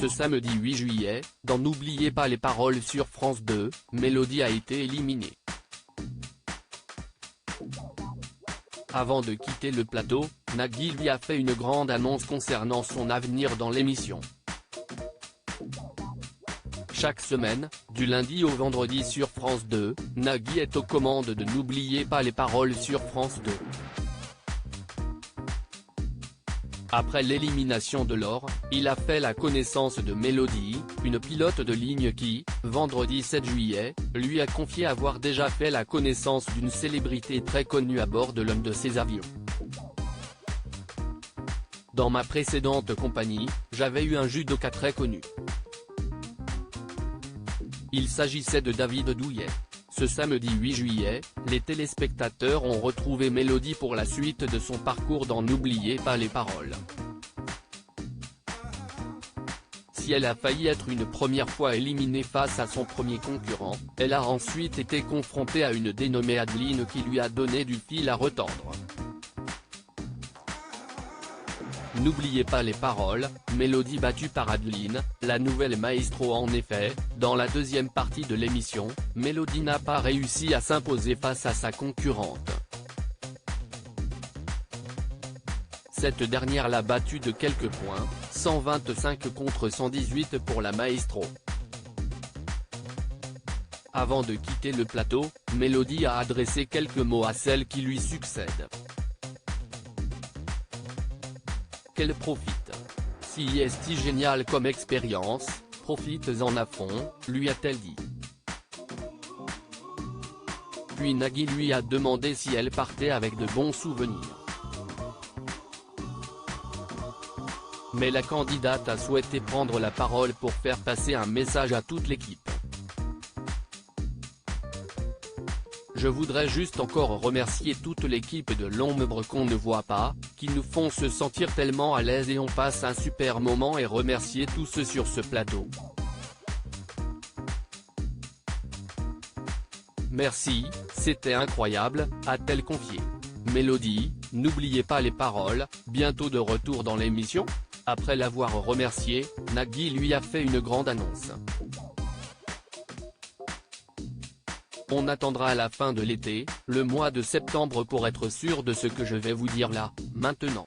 Ce samedi 8 juillet, dans N'oubliez pas les paroles sur France 2, Mélodie a été éliminée. Avant de quitter le plateau, Nagui lui a fait une grande annonce concernant son avenir dans l'émission. Chaque semaine, du lundi au vendredi sur France 2, Nagui est aux commandes de N'oubliez pas les paroles sur France 2. Après l'élimination de Laure, il a fait la connaissance de Mélodie, une pilote de ligne qui, vendredi 7 juillet, lui a confié avoir déjà fait la connaissance d'une célébrité très connue à bord de l'un de ses avions. Dans ma précédente compagnie, j'avais eu un judoka très connu. Il s'agissait de David Douillet. Ce samedi 8 juillet, les téléspectateurs ont retrouvé Mélodie pour la suite de son parcours dans N'oubliez pas les paroles. Si elle a failli être une première fois éliminée face à son premier concurrent, elle a ensuite été confrontée à une dénommée Adeline qui lui a donné du fil à retordre. N'oubliez pas les paroles, Mélodie battue par Adeline, la nouvelle maestro. En effet, dans la deuxième partie de l'émission, Mélodie n'a pas réussi à s'imposer face à sa concurrente. Cette dernière l'a battue de quelques points, 125 contre 118 pour la maestro. Avant de quitter le plateau, Mélodie a adressé quelques mots à celle qui lui succède. Qu'elle profite. Si est génial comme expérience, profites-en à fond, lui a-t-elle dit. Puis Nagui lui a demandé si elle partait avec de bons souvenirs. Mais la candidate a souhaité prendre la parole pour faire passer un message à toute l'équipe. Je voudrais juste encore remercier toute l'équipe de l'ombre qu'on ne voit pas, qui nous font se sentir tellement à l'aise et on passe un super moment, et remercier tous ceux sur ce plateau. Merci, c'était incroyable, a-t-elle confié. Mélodie, n'oubliez pas les paroles, bientôt de retour dans l'émission. Après l'avoir remercié, Nagui lui a fait une grande annonce. On attendra à la fin de l'été, le mois de septembre, pour être sûr de ce que je vais vous dire là, maintenant.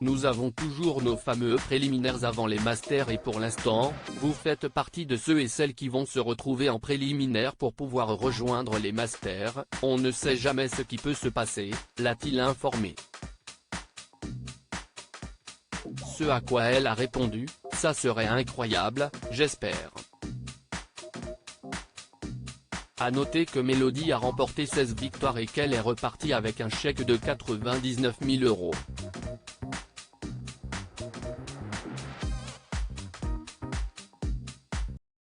Nous avons toujours nos fameux préliminaires avant les masters et pour l'instant, vous faites partie de ceux et celles qui vont se retrouver en préliminaire pour pouvoir rejoindre les masters. On ne sait jamais ce qui peut se passer, l'a-t-il informé. Ce à quoi elle a répondu, ça serait incroyable, j'espère. A noter que Mélodie a remporté 16 victoires et qu'elle est repartie avec un chèque de 99 000 €.